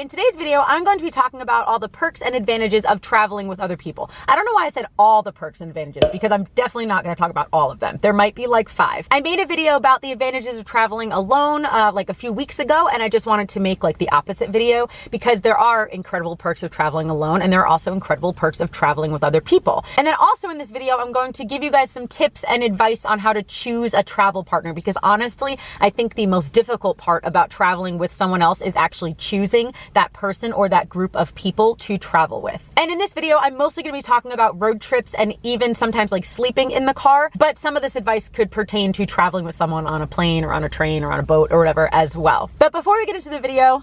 in today's video, I'm going to be talking about all the perks and advantages of traveling with other people. I don't know why I said all the perks and advantages, because I'm definitely not going to talk about all of them. There might be like 5. I made a video about the advantages of traveling alone like a few weeks ago, and I just wanted to make like the opposite video because there are incredible perks of traveling alone, and there are also incredible perks of traveling with other people. And then also in this video, I'm going to give you guys some tips and advice on how to choose a travel partner, because honestly, I think the most difficult part about traveling with someone else is actually choosing that person or that group of people to travel with. And in this video, I'm mostly going to be talking about road trips and even sometimes like sleeping in the car, but some of this advice could pertain to traveling with someone on a plane or on a train or on a boat or whatever as well. But before we get into the video,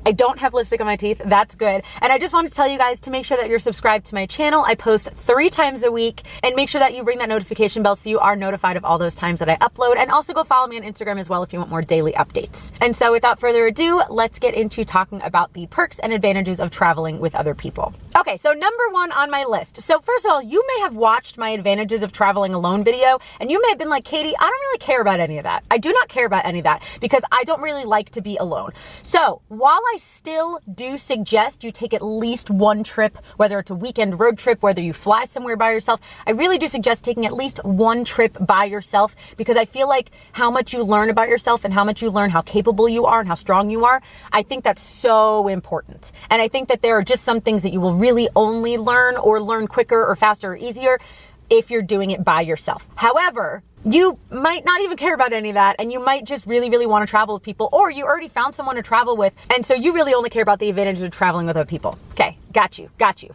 I don't have lipstick on my teeth. That's good. And I just want to tell you guys to make sure that you're subscribed to my channel. I post 3 times a week, and make sure that you ring that notification bell so you are notified of all those times that I upload. And also go follow me on Instagram as well if you want more daily updates. And so without further ado, let's get into talking about the perks and advantages of traveling with other people. Okay, so number 1 on my list. So first of all, you may have watched my advantages of traveling alone video, and you may have been like, Katie, I don't really care about any of that. I do not care about any of that because I don't really like to be alone. So while I still do suggest you take at least one trip, whether it's a weekend road trip, whether you fly somewhere by yourself, I really do suggest taking at least one trip by yourself, because I feel like how much you learn about yourself and how much you learn how capable you are and how strong you are, I think that's so important. And I think that there are just some things that you will really only learn or learn quicker or faster or easier if you're doing it by yourself. However, you might not even care about any of that, and you might just really, really want to travel with people, or you already found someone to travel with, and so you really only care about the advantages of traveling with other people. Okay, got you.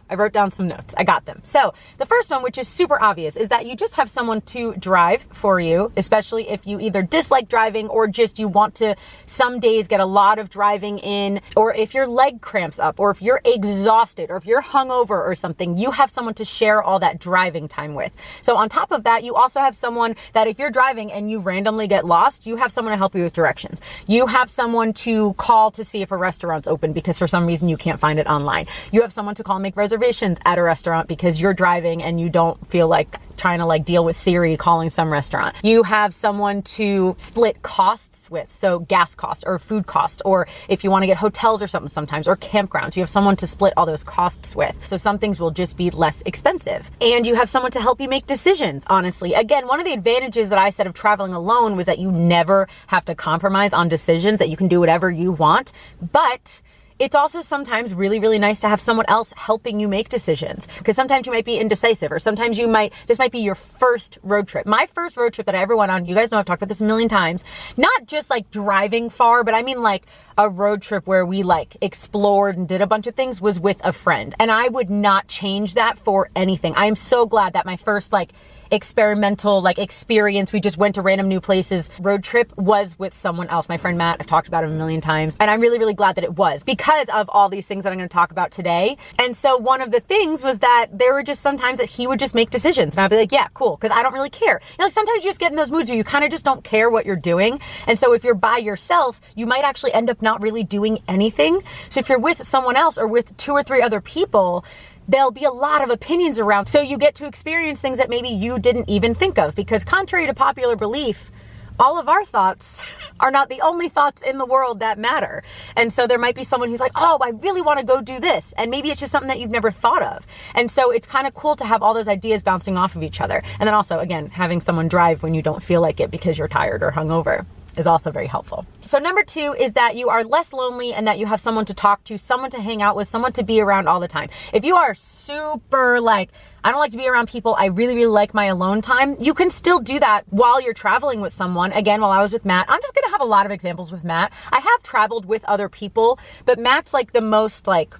I wrote down some notes. I got them. So the first one, which is super obvious, is that you just have someone to drive for you, especially if you either dislike driving or just you want to some days get a lot of driving in, or if your leg cramps up, or if you're exhausted, or if you're hungover or something, you have someone to share all that driving time with. So on top of that, you also have someone that if you're driving and you randomly get lost, you have someone to help you with directions. You have someone to call to see if a restaurant's open because for some reason you can't find it online. You have someone to call and make reservations at a restaurant because you're driving and you don't feel like trying to like deal with Siri calling some restaurant. You have someone to split costs with, so gas cost or food cost, or if you want to get hotels or something sometimes, or campgrounds, you have someone to split all those costs with. So some things will just be less expensive. And you have someone to help you make decisions, honestly. Again, one of the advantages that I said of traveling alone was that you never have to compromise on decisions, that you can do whatever you want, but it's also sometimes really, really nice to have someone else helping you make decisions, because sometimes you might be indecisive, or sometimes this might be your first road trip. My first road trip that I ever went on, you guys know I've talked about this a million times, not just like driving far, but I mean like a road trip where we like explored and did a bunch of things, was with a friend. And I would not change that for anything. I am so glad that my first like experimental like experience, we just went to random new places road trip, was with someone else. My friend Matt, I've talked about him a million times, and I'm really, really glad that it was because of all these things that I'm going to talk about today. And so one of the things was that there were just sometimes that he would just make decisions, and I'd be like, yeah, cool, because I don't really care. You know, like sometimes you just get in those moods where you kind of just don't care what you're doing. And so if you're by yourself, you might actually end up not really doing anything. So if you're with someone else or with 2 or 3 other people, there'll be a lot of opinions around. So you get to experience things that maybe you didn't even think of, because contrary to popular belief, all of our thoughts are not the only thoughts in the world that matter. And so there might be someone who's like, oh, I really want to go do this. And maybe it's just something that you've never thought of. And so it's kind of cool to have all those ideas bouncing off of each other. And then also, again, having someone drive when you don't feel like it because you're tired or hungover is also very helpful. So number 2 is that you are less lonely, and that you have someone to talk to, someone to hang out with, someone to be around all the time. If you are super like, I don't like to be around people, I really, really like my alone time, you can still do that while you're traveling with someone. Again, while I was with Matt, I'm just gonna have a lot of examples with Matt. I have traveled with other people, but Matt's like the most like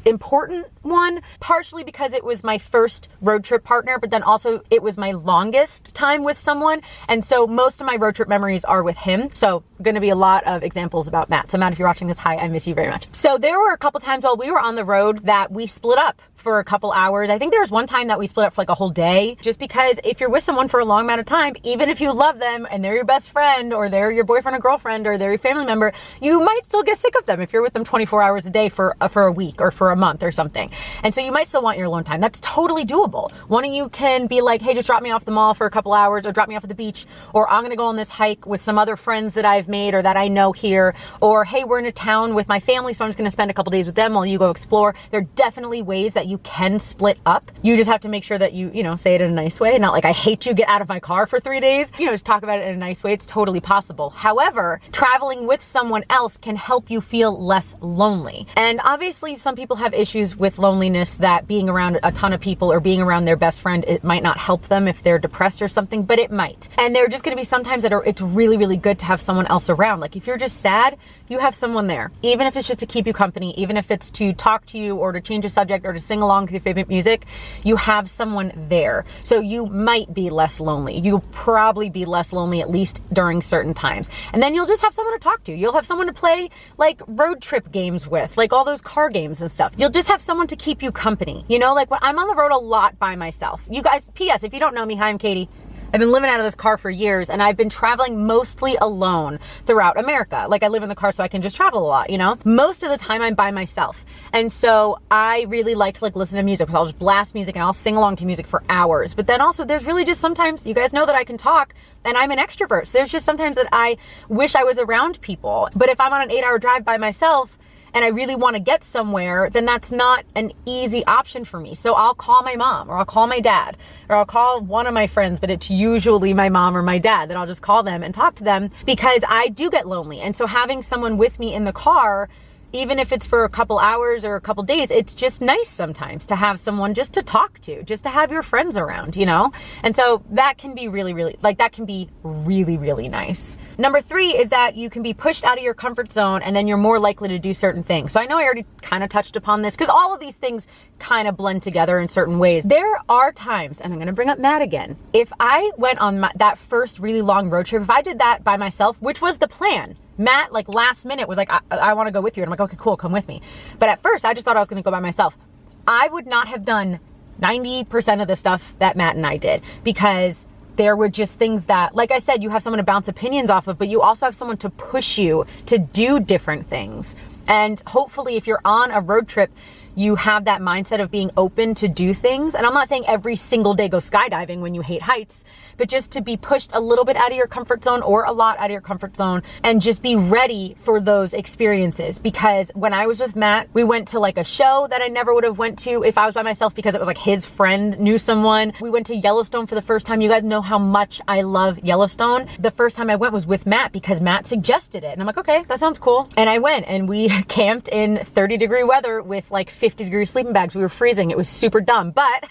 important one, partially because it was my first road trip partner, but then also it was my longest time with someone. And so most of my road trip memories are with him. So going to be a lot of examples about Matt. So Matt, if you're watching this, hi, I miss you very much. So there were a couple times while we were on the road that we split up for a couple hours. I think there was one time that we split up for like a whole day, just because if you're with someone for a long amount of time, even if you love them and they're your best friend, or they're your boyfriend or girlfriend, or they're your family member, you might still get sick of them if you're with them 24 hours a day for a week or for a month or something. And so you might still want your alone time. That's totally doable. One of you can be like, hey, just drop me off the mall for a couple hours, or drop me off at the beach, or I'm going to go on this hike with some other friends that I've made or that I know here, or hey, we're in a town with my family, so I'm just going to spend a couple days with them while you go explore. There are definitely ways that you can split up. You just have to make sure that you say it in a nice way, not like, I hate you, get out of my car for 3 days. Just talk about it in a nice way. It's totally possible. However, traveling with someone else can help you feel less lonely. And obviously some people have issues with loneliness, that being around a ton of people or being around their best friend, it might not help them if they're depressed or something, but it might. And there are just going to be some times that it's really, really good to have someone else around. Like if you're just sad, you have someone there, even if it's just to keep you company, even if it's to talk to you or to change a subject or to sing along with your favorite music, you have someone there. So you might be less lonely. You'll probably be less lonely, at least during certain times. And then you'll just have someone to talk to. You'll have someone to play like road trip games with, like all those car games and stuff. You'll just have someone to keep you company. Like when I'm on the road a lot by myself. You guys, P.S. if you don't know me, hi, I'm Katie. I've been living out of this car for years, and I've been traveling mostly alone throughout America. Like I live in the car so I can just travel a lot, Most of the time I'm by myself. And so I really like to listen to music, because I'll just blast music and I'll sing along to music for hours. But then also there's really just sometimes, you guys know that I can talk and I'm an extrovert. So there's just sometimes that I wish I was around people. But if I'm on an 8-hour drive by myself, and I really want to get somewhere, then that's not an easy option for me. So I'll call my mom, or I'll call my dad, or I'll call one of my friends, but it's usually my mom or my dad. Then I'll just call them and talk to them, because I do get lonely. And so having someone with me in the car, even if it's for a couple hours or a couple days, it's just nice sometimes to have someone just to talk to, just to have your friends around, And so that can be really, really nice. Number 3 is that you can be pushed out of your comfort zone, and then you're more likely to do certain things. So I know I already kind of touched upon this, because all of these things kind of blend together in certain ways. There are times, and I'm going to bring up Matt again. If I went on that first really long road trip, if I did that by myself, which was the plan, Matt, last minute was like, I want to go with you. And I'm like, okay, cool, come with me. But at first, I just thought I was going to go by myself. I would not have done 90% of the stuff that Matt and I did, because there were just things that, like I said, you have someone to bounce opinions off of, but you also have someone to push you to do different things. And hopefully, if you're on a road trip, you have that mindset of being open to do things. And I'm not saying every single day go skydiving when you hate heights, but just to be pushed a little bit out of your comfort zone, or a lot out of your comfort zone, and just be ready for those experiences. Because when I was with Matt, we went to a show that I never would have went to if I was by myself, because it was his friend knew someone. We went to Yellowstone for the first time. You guys know how much I love Yellowstone. The first time I went was with Matt, because Matt suggested it. And I'm like, okay, that sounds cool. And I went, and we camped in 30-degree weather with 50-degree sleeping bags. We were freezing. It was super dumb, but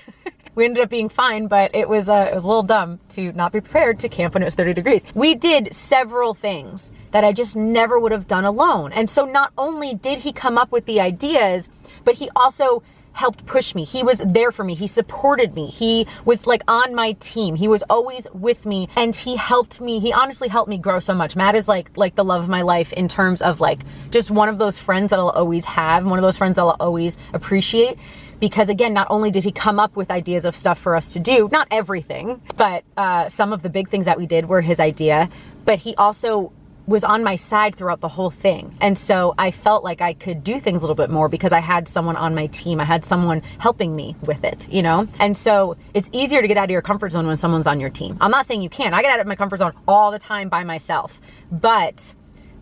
we ended up being fine. But it was a little dumb to not be prepared to camp when it was 30 degrees. We did several things that I just never would have done alone. And so not only did he come up with the ideas, but he also helped push me. He was there for me. He supported me. He was on my team. He was always with me, and he helped me. He honestly helped me grow so much. Matt is like the love of my life, in terms of just one of those friends that I'll always have, one of those friends that I'll always appreciate. Because again, not only did he come up with ideas of stuff for us to do, not everything, but some of the big things that we did were his idea, but he also was on my side throughout the whole thing. And so I felt like I could do things a little bit more, because I had someone on my team. I had someone helping me with it, And so it's easier to get out of your comfort zone when someone's on your team. I'm not saying you can't. I get out of my comfort zone all the time by myself, but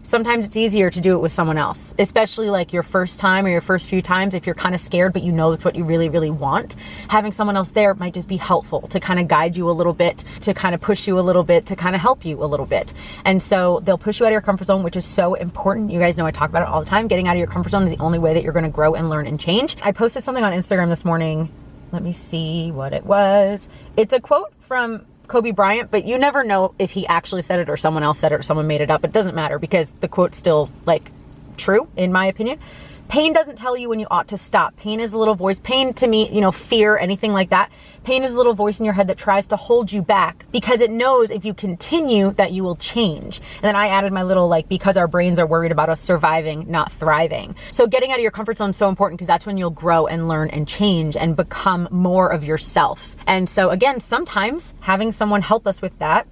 sometimes it's easier to do it with someone else, especially your first time or your first few times. If you're kind of scared, but you know it's what you really, really want, having someone else there might just be helpful to kind of guide you a little bit, to kind of push you a little bit, to kind of help you a little bit. And so they'll push you out of your comfort zone, which is so important. You guys know I talk about it all the time. Getting out of your comfort zone is the only way that you're going to grow and learn and change. I posted something on Instagram this morning. Let me see what it was. It's a quote from Kobe Bryant, but you never know if he actually said it or someone else said it or someone made it up. It doesn't matter, because the quote's still true, in my opinion. Pain doesn't tell you when you ought to stop. Pain is a little voice. Pain to me, fear, anything like that. Pain is a little voice in your head that tries to hold you back, because it knows if you continue that you will change. And then I added my little because our brains are worried about us surviving, not thriving. So getting out of your comfort zone is so important, because that's when you'll grow and learn and change and become more of yourself. And so again, sometimes having someone help us with that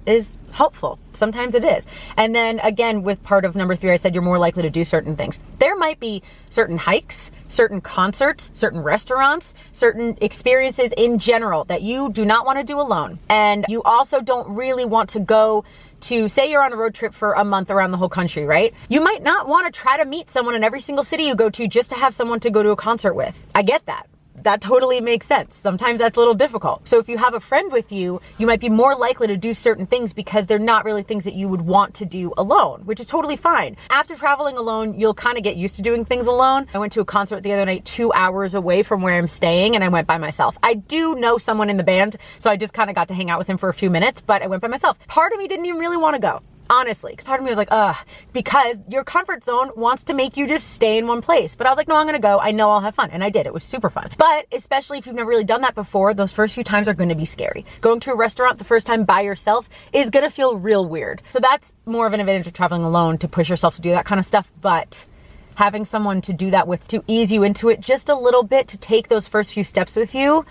is helpful. Sometimes it is. And then again, with part of number 3, I said you're more likely to do certain things. There might be certain hikes, certain concerts, certain restaurants, certain experiences in general that you do not want to do alone. And you also don't really want to go to, say you're on a road trip for a month around the whole country, right? You might not want to try to meet someone in every single city you go to just to have someone to go to a concert with. I get that. That totally makes sense. Sometimes that's a little difficult. So if you have a friend with you, you might be more likely to do certain things because they're not really things that you would want to do alone, which is totally fine. After traveling alone, you'll kind of get used to doing things alone. I went to a concert the other night 2 hours away from where I'm staying, and I went by myself. I do know someone in the band, so I just kind of got to hang out with him for a few minutes, but I went by myself. Part of me didn't even really want to go. Honestly, because part of me was like, ugh, because your comfort zone wants to make you just stay in one place. But I was like, no, I'm going to go. I know I'll have fun. And I did. It was super fun. But especially if you've never really done that before, those first few times are going to be scary. Going to a restaurant the first time by yourself is going to feel real weird. So that's more of an advantage of traveling alone, to push yourself to do that kind of stuff. But having someone to do that with, to ease you into it just a little bit, to take those first few steps with you.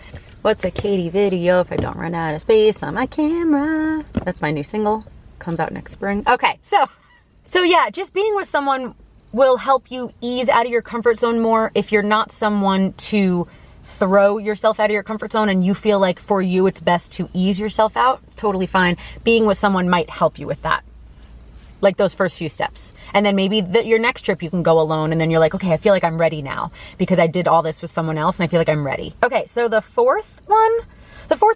What's a Katie video if I don't run out of space on my camera? That's my new single. Comes out next spring. Okay, so yeah, just being with someone will help you ease out of your comfort zone more. If you're not someone to throw yourself out of your comfort zone and you feel like for you it's best to ease yourself out, totally fine. Being with someone might help you with that, like those first few steps. And then maybe your next trip you can go alone, and then you're like, okay, I feel like I'm ready now because I did all this with someone else and I feel like I'm ready. Okay, so the fourth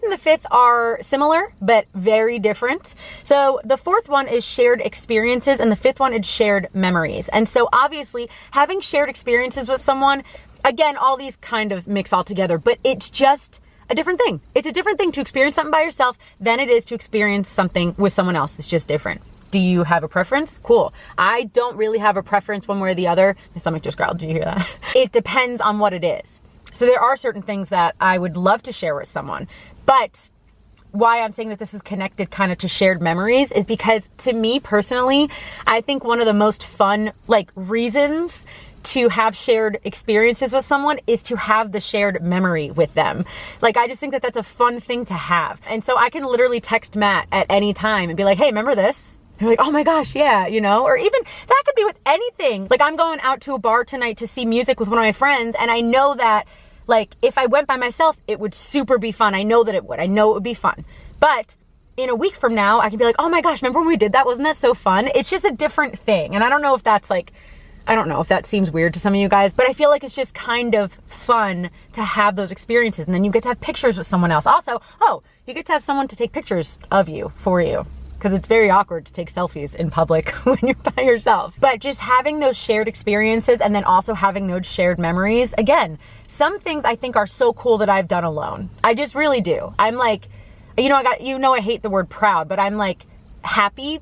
and the fifth are similar, but very different. So the fourth one is shared experiences, and the fifth one is shared memories. And so obviously having shared experiences with someone, again, all these kind of mix all together, but it's just a different thing. It's a different thing to experience something by yourself than it is to experience something with someone else. It's just different. Do you have a preference? Cool. I don't really have a preference one way or the other. My stomach just growled. Did you hear that? It depends on what it is. So there are certain things that I would love to share with someone, but why I'm saying that this is connected kind of to shared memories is because to me personally, I think one of the most fun reasons to have shared experiences with someone is to have the shared memory with them. I just think that that's a fun thing to have. And so I can literally text Matt at any time and be like, hey, remember this? You're like, oh my gosh, yeah, or even that could be with anything. I'm going out to a bar tonight to see music with one of my friends, and I know that if I went by myself, it would super be fun. I know that it would. I know it would be fun. But in a week from now, I can be like, oh my gosh, remember when we did that? Wasn't that so fun? It's just a different thing. And I don't know if that's I don't know if that seems weird to some of you guys, but I feel like it's just kind of fun to have those experiences. And then you get to have pictures with someone else. Also, you get to have someone to take pictures of you for you, because it's very awkward to take selfies in public when you're by yourself. But just having those shared experiences and then also having those shared memories, again, some things I think are so cool that I've done alone. I just really do. I'm I hate the word proud, but I'm happy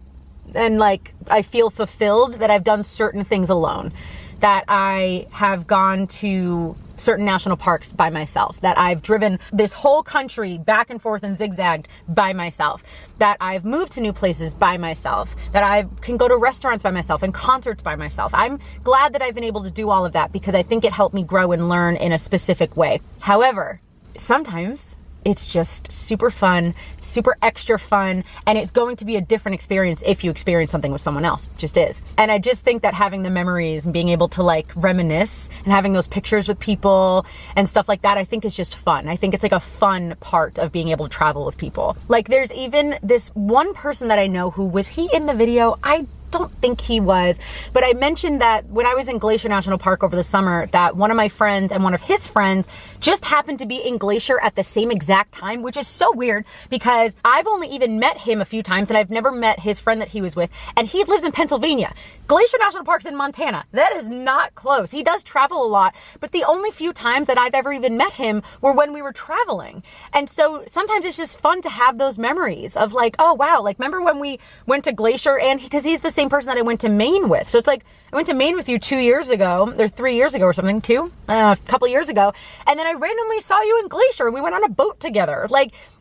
and I feel fulfilled that I've done certain things alone, that I have gone to certain national parks by myself, that I've driven this whole country back and forth and zigzagged by myself, that I've moved to new places by myself, that I can go to restaurants by myself and concerts by myself. I'm glad that I've been able to do all of that because I think it helped me grow and learn in a specific way. However, sometimes it's just super fun, super extra fun, and it's going to be a different experience if you experience something with someone else. It just is. And I just think that having the memories and being able to reminisce and having those pictures with people and stuff like that, I think is just fun. I think it's a fun part of being able to travel with people. There's even this one person that I know who, was he in the video? I don't think he was, but I mentioned that when I was in Glacier National Park over the summer, that one of my friends and one of his friends just happened to be in Glacier at the same exact time, which is so weird because I've only even met him a few times and I've never met his friend that he was with, and he lives in Pennsylvania. Glacier National Park's in Montana. That is not close. He does travel a lot, but the only few times that I've ever even met him were when we were traveling. And so sometimes it's just fun to have those memories of oh wow, remember when we went to Glacier, and because he's the same person that I went to Maine with. So it's I went to Maine with you 2 years ago, or 3 years ago or something, a couple years ago. And then I randomly saw you in Glacier and we went on a boat together.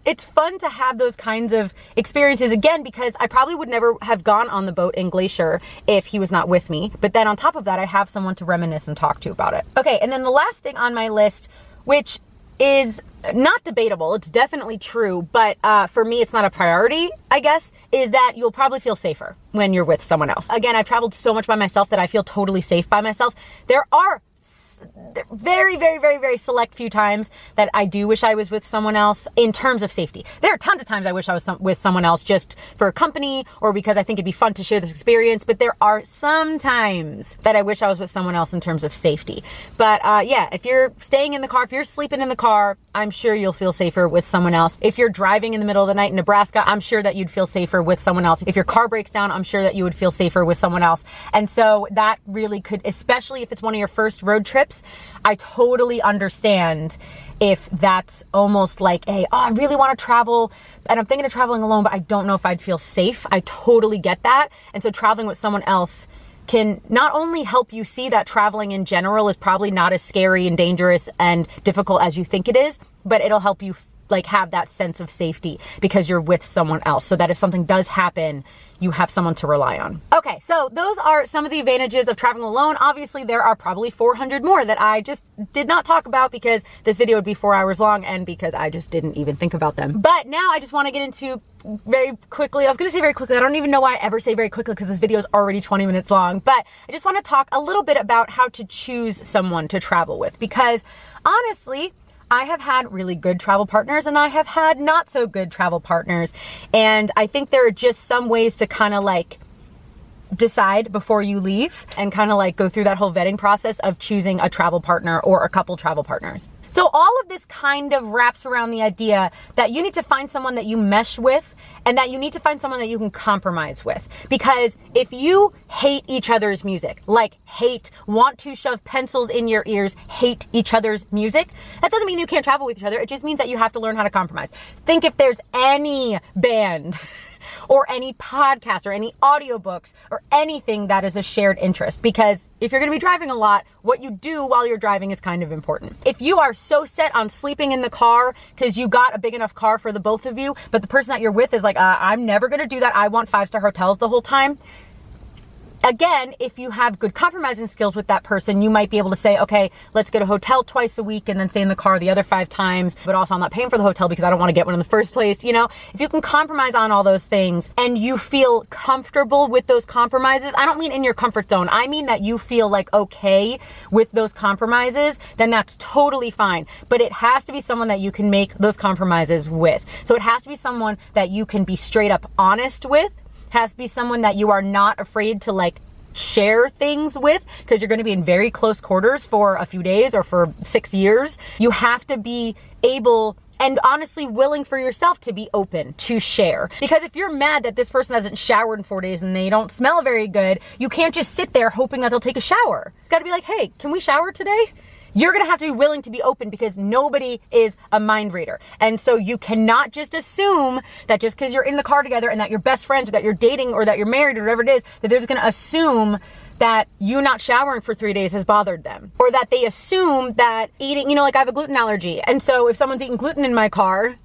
It's fun to have those kinds of experiences again, because I probably would never have gone on the boat in Glacier if he was not with me. But then on top of that, I have someone to reminisce and talk to about it. Okay, and then the last thing on my list, which is not debatable, it's definitely true, but for me, it's not a priority, I guess, is that you'll probably feel safer when you're with someone else. Again, I've traveled so much by myself that I feel totally safe by myself. There are very, very, very, very select few times that I do wish I was with someone else in terms of safety. There are tons of times I wish I was with someone else just for company or because I think it'd be fun to share this experience, but there are some times that I wish I was with someone else in terms of safety. But yeah, if you're staying in the car, if you're sleeping in the car, I'm sure you'll feel safer with someone else. If you're driving in the middle of the night in Nebraska, I'm sure that you'd feel safer with someone else. If your car breaks down, I'm sure that you would feel safer with someone else. And so that really could, especially if it's one of your first road trips, I totally understand if that's almost like I really want to travel and I'm thinking of traveling alone, but I don't know if I'd feel safe. I totally get that. And so traveling with someone else can not only help you see that traveling in general is probably not as scary and dangerous and difficult as you think it is, but it'll help you like have that sense of safety because you're with someone else, so that if something does happen, you have someone to rely on. Okay, so those are some of the advantages of traveling alone. Obviously, there are probably 400 more that I just did not talk about because this video would be 4 hours long and because I just didn't even think about them. But now I just want to get into very quickly, I was going to say very quickly, I don't even know why I ever say very quickly because this video is already 20 minutes long, but I just want to talk a little bit about how to choose someone to travel with, because honestly, I have had really good travel partners and I have had not so good travel partners. And I think there are just some ways to kind of like decide before you leave and kind of like go through that whole vetting process of choosing a travel partner or a couple travel partners. So all of this kind of wraps around the idea that you need to find someone that you mesh with and that you need to find someone that you can compromise with. Because if you hate each other's music, like want to shove pencils in your ears, hate each other's music, that doesn't mean you can't travel with each other. It just means that you have to learn how to compromise. Think if there's any band or any podcast or any audiobooks or anything that is a shared interest, because if you're going to be driving a lot, what you do while you're driving is kind of important. If you are so set on sleeping in the car because you got a big enough car for the both of you, but the person that you're with is like, I'm never going to do that. I want 5-star hotels the whole time. Again, if you have good compromising skills with that person, you might be able to say, okay, let's get a hotel twice a week and then stay in the car the other 5 times. But also I'm not paying for the hotel because I don't want to get one in the first place. You know, if you can compromise on all those things and you feel comfortable with those compromises, I don't mean in your comfort zone. I mean that you feel like okay with those compromises, then that's totally fine. But it has to be someone that you can make those compromises with. So it has to be someone that you can be straight up honest with. Has to be someone that you are not afraid to like share things with, because you're going to be in very close quarters for a few days or for 6 years. You have to be able and honestly willing for yourself to be open to share. Because if you're mad that this person hasn't showered in 4 days and they don't smell very good, you can't just sit there hoping that they'll take a shower. You got to be like, hey, can we shower today? You're going to have to be willing to be open because nobody is a mind reader. And so you cannot just assume that just because you're in the car together and that you're best friends or that you're dating or that you're married or whatever it is, that they're just going to assume that you not showering for 3 days has bothered them. Or that they assume that eating, you know, like I have a gluten allergy. And so if someone's eating gluten in my car,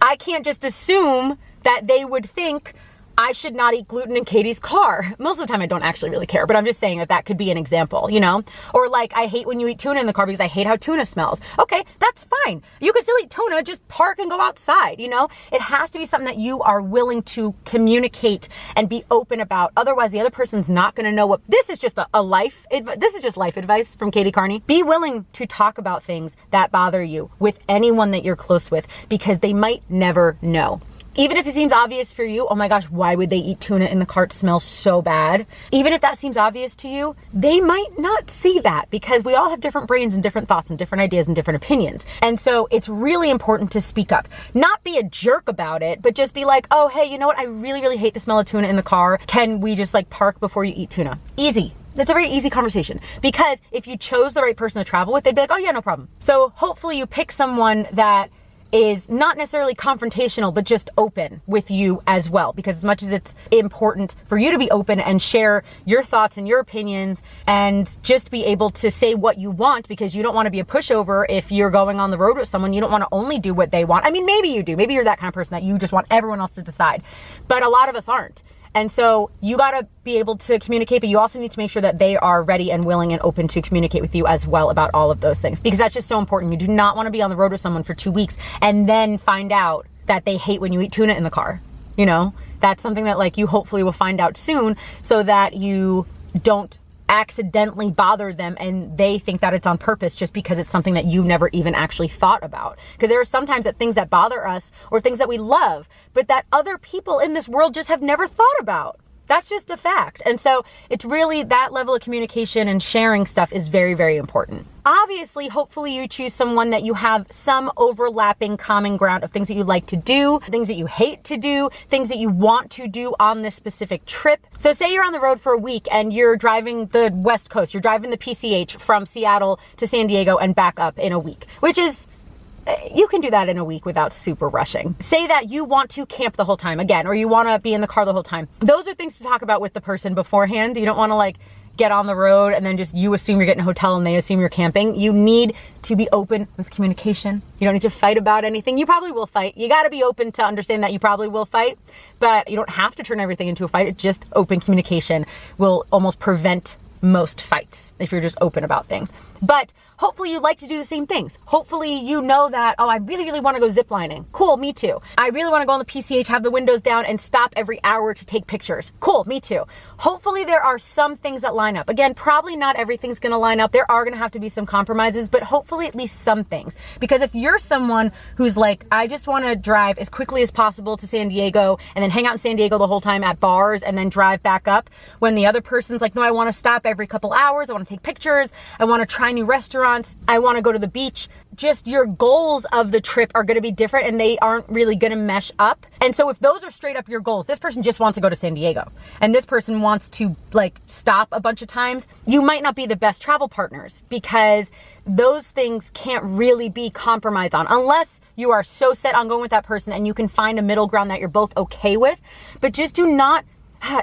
I can't just assume that they would think I should not eat gluten in Katie's car. Most of the time I don't actually really care, but I'm just saying that that could be an example, you know? Or like, I hate when you eat tuna in the car because I hate how tuna smells. Okay, that's fine. You can still eat tuna, just park and go outside, you know? It has to be something that you are willing to communicate and be open about. Otherwise, the other person's not gonna know what, this is just this is just life advice from Katie Carney. Be willing to talk about things that bother you with anyone that you're close with, because they might never know. Even if it seems obvious for you, oh my gosh, why would they eat tuna in the car? It smells so bad. Even if that seems obvious to you, they might not see that, because we all have different brains and different thoughts and different ideas and different opinions. And so it's really important to speak up. Not be a jerk about it, but just be like, oh, hey, you know what? I really, really hate the smell of tuna in the car. Can we just like park before you eat tuna? Easy. That's a very easy conversation, because if you chose the right person to travel with, they'd be like, oh yeah, no problem. So hopefully you pick someone that is not necessarily confrontational, but just open with you as well. Because as much as it's important for you to be open and share your thoughts and your opinions and just be able to say what you want, because you don't want to be a pushover if you're going on the road with someone, you don't want to only do what they want. I mean, maybe you do. Maybe you're that kind of person that you just want everyone else to decide. But a lot of us aren't. And so you got to be able to communicate, but you also need to make sure that they are ready and willing and open to communicate with you as well about all of those things, because that's just so important. You do not want to be on the road with someone for 2 weeks and then find out that they hate when you eat tuna in the car. You know, that's something that like you hopefully will find out soon, so that you don't accidentally bother them and they think that it's on purpose just because it's something that you never even actually thought about. Because there are sometimes that things that bother us or things that we love, but that other people in this world just have never thought about. That's just a fact. And so it's really that level of communication and sharing stuff is very, very important. Obviously, hopefully you choose someone that you have some overlapping common ground of things that you like to do, things that you hate to do, things that you want to do on this specific trip. So say you're on the road for a week and you're driving the West Coast, you're driving the PCH from Seattle to San Diego and back up in a week, which is, you can do that in a week without super rushing. Say that you want to camp the whole time again, or you want to be in the car the whole time. Those are things to talk about with the person beforehand. You don't want to like get on the road and then just you assume you're getting a hotel and they assume you're camping. You need to be open with communication. You don't need to fight about anything. You probably will fight. You got to be open to understand that you probably will fight, but you don't have to turn everything into a fight. It just open communication will almost prevent most fights if you're just open about things. But hopefully you like to do the same things. Hopefully you know that, oh, I really, really want to go ziplining. Cool, me too. I really want to go on the PCH, have the windows down and stop every hour to take pictures. Cool, me too. Hopefully there are some things that line up. Again, probably not everything's going to line up. There are going to have to be some compromises, but hopefully at least some things. Because if you're someone who's like, I just want to drive as quickly as possible to San Diego and then hang out in San Diego the whole time at bars and then drive back up, when the other person's like, no, I want to stop every couple hours. I want to take pictures. I want to try new restaurants. I want to go to the beach. Just your goals of the trip are going to be different and they aren't really going to mesh up. And so if those are straight up your goals, this person just wants to go to San Diego and this person wants to like stop a bunch of times, you might not be the best travel partners, because those things can't really be compromised on unless you are so set on going with that person and you can find a middle ground that you're both okay with. But just do not,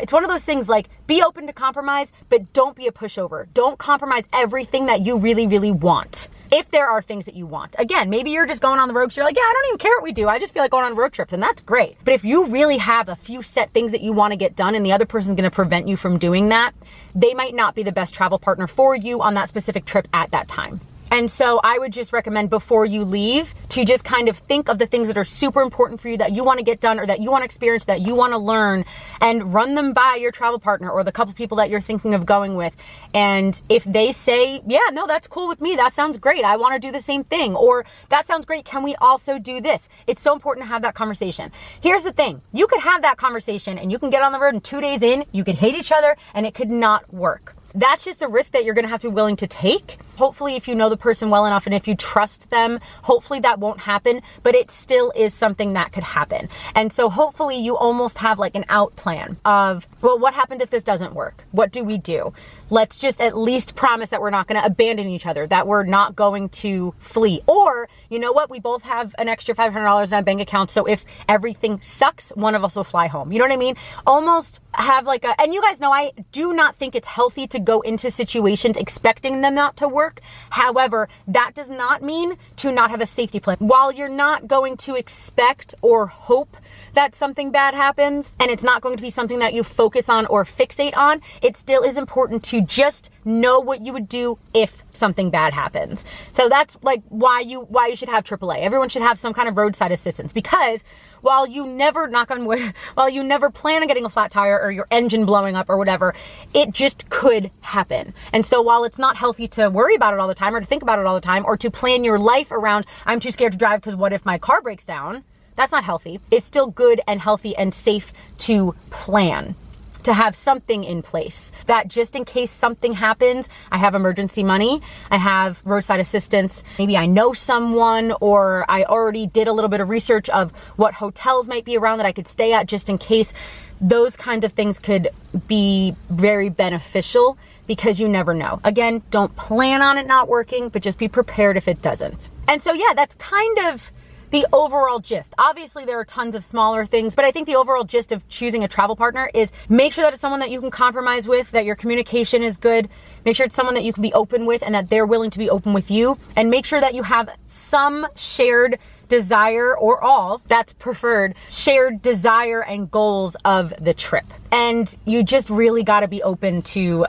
it's one of those things like, be open to compromise, but don't be a pushover. Don't compromise everything that you really, really want. If there are things that you want. Again, maybe you're just going on the road because you're like, yeah, I don't even care what we do. I just feel like going on a road trip, then that's great. But if you really have a few set things that you want to get done and the other person's going to prevent you from doing that, they might not be the best travel partner for you on that specific trip at that time. And so I would just recommend before you leave to just kind of think of the things that are super important for you that you want to get done or that you want to experience, that you want to learn, and run them by your travel partner or the couple people that you're thinking of going with. And if they say, yeah, no, that's cool with me. That sounds great. I want to do the same thing. Or that sounds great. Can we also do this? It's so important to have that conversation. Here's the thing. You could have that conversation and you can get on the road and 2 days in, you could hate each other and it could not work. That's just a risk that you're going to have to be willing to take. Hopefully, if you know the person well enough and if you trust them, hopefully that won't happen, but it still is something that could happen. And so hopefully you almost have like an out plan of, well, what happens if this doesn't work? What do we do? Let's just at least promise that we're not going to abandon each other, that we're not going to flee. Or, you know what? We both have an extra $500 in our bank account. So if everything sucks, one of us will fly home. You know what I mean? Almost have like a, and you guys know, I do not think it's healthy to go into situations expecting them not to work. However, that does not mean to not have a safety plan. While you're not going to expect or hope that something bad happens, and it's not going to be something that you focus on or fixate on, it still is important to just know what you would do if something bad happens. So that's like why you should have AAA. Everyone should have some kind of roadside assistance, because while you never, knock on wood, while you never plan on getting a flat tire or your engine blowing up or whatever, it just could happen. And so while it's not healthy to worry about it all the time or to think about it all the time or to plan your life around, I'm too scared to drive because what if my car breaks down? That's not healthy. It's still good and healthy and safe to plan, to have something in place that just in case something happens, I have emergency money, I have roadside assistance, maybe I know someone, or I already did a little bit of research of what hotels might be around that I could stay at just in case. Those kinds of things could be very beneficial because you never know. Again, don't plan on it not working, but just be prepared if it doesn't. And so yeah, that's kind of the overall gist. Obviously, there are tons of smaller things, but I think the overall gist of choosing a travel partner is make sure that it's someone that you can compromise with, that your communication is good, make sure it's someone that you can be open with and that they're willing to be open with you, and make sure that you have some shared desire, or all, that's preferred, shared desire and goals of the trip. And you just really got to be open to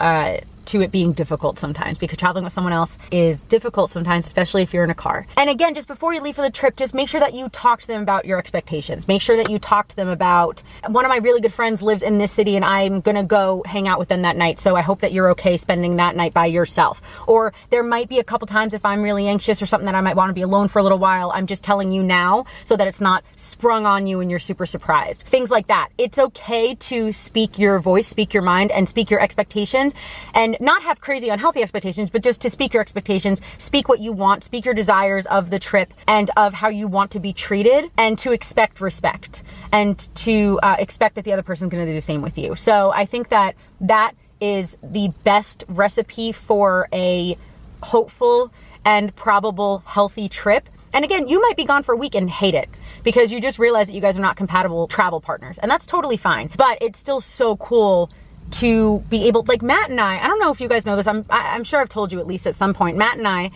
it being difficult sometimes, because traveling with someone else is difficult sometimes, especially if you're in a car. And again, just before you leave for the trip, just make sure that you talk to them about your expectations. Make sure that you talk to them about, one of my really good friends lives in this city and I'm gonna go hang out with them that night, so I hope that you're okay spending that night by yourself. Or there might be a couple times if I'm really anxious or something that I might want to be alone for a little while. I'm just telling you now so that it's not sprung on you and you're super surprised. Things like that. It's okay to speak your voice, speak your mind, and speak your expectations, and not have crazy unhealthy expectations, but just to speak your expectations, speak what you want, speak your desires of the trip and of how you want to be treated, and to expect respect, and to expect that the other person's going to do the same with you. So I think that that is the best recipe for a hopeful and probable healthy trip. And again, you might be gone for a week and hate it because you just realize that you guys are not compatible travel partners, and that's totally fine. But it's still so cool to be able, like Matt and I don't know if you guys know this, I'm sure I've told you at least at some point, Matt and I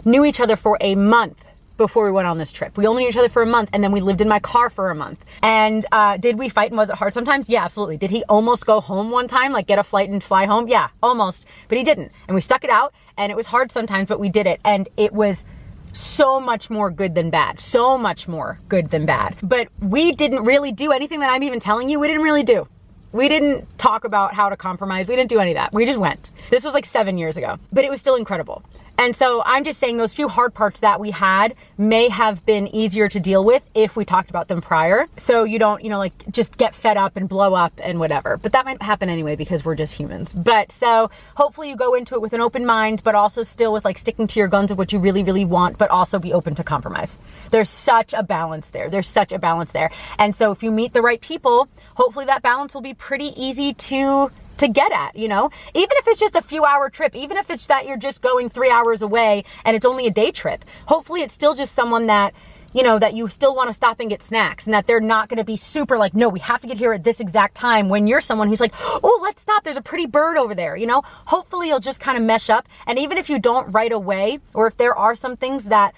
knew each other for a month before we went on this trip. We only knew each other for a month, and then we lived in my car for a month. And did we fight, and was it hard sometimes? Yeah, absolutely. Did he almost go home one time, like get a flight and fly home? Yeah, almost, but he didn't. And we stuck it out, and it was hard sometimes, but we did it. And it was so much more good than bad. So much more good than bad. But we didn't really do anything that I'm even telling you we didn't really do. We didn't talk about how to compromise. We didn't do any of that. We just went. This was like 7 years ago, but it was still incredible. And so I'm just saying those few hard parts that we had may have been easier to deal with if we talked about them prior. So you don't, like just get fed up and blow up and whatever. But that might happen anyway because we're just humans. But so hopefully you go into it with an open mind, but also still with like sticking to your guns of what you really, really want, but also be open to compromise. There's such a balance there. There's such a balance there. And so if you meet the right people, hopefully that balance will be pretty easy to get at, even if it's just a few hour trip, even if it's that you're just going 3 hours away and it's only a day trip, hopefully it's still just someone that, that you still want to stop and get snacks, and that they're not going to be super like, no, we have to get here at this exact time, when you're someone who's like, oh, let's stop. There's a pretty bird over there. Hopefully you'll just kind of mesh up. And even if you don't right away, or if there are some things that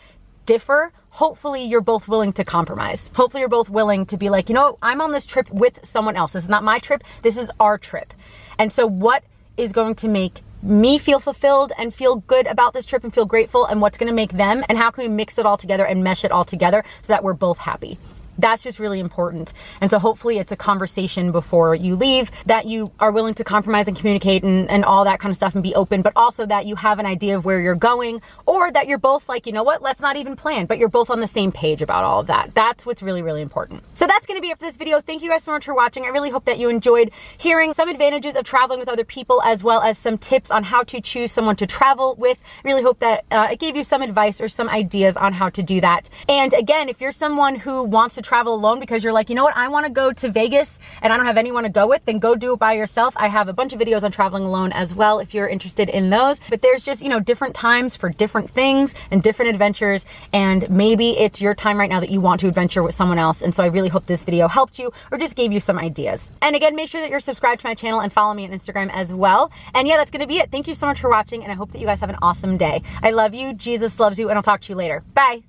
differ, hopefully you're both willing to compromise. Hopefully you're both willing to be like, I'm on this trip with someone else. This is not my trip. This is our trip. And so what is going to make me feel fulfilled and feel good about this trip and feel grateful, and what's going to make them, and how can we mix it all together and mesh it all together so that we're both happy? That's just really important. And so hopefully it's a conversation before you leave, that you are willing to compromise and communicate and all that kind of stuff and be open, but also that you have an idea of where you're going, or that you're both like, let's not even plan, but you're both on the same page about all of that. That's what's really, really important. So that's going to be it for this video. Thank you guys so much for watching. I really hope that you enjoyed hearing some advantages of traveling with other people, as well as some tips on how to choose someone to travel with. Really hope that it gave you some advice or some ideas on how to do that. And again, if you're someone who wants to travel alone because you're like, I want to go to Vegas and I don't have anyone to go with, then go do it by yourself. I have a bunch of videos on traveling alone as well if you're interested in those. But there's just, different times for different things and different adventures, and maybe it's your time right now that you want to adventure with someone else. And so I really hope this video helped you or just gave you some ideas. And again, make sure that you're subscribed to my channel and follow me on Instagram as well. And yeah, that's going to be it. Thank you so much for watching, and I hope that you guys have an awesome day. I love you. Jesus loves you, and I'll talk to you later. Bye.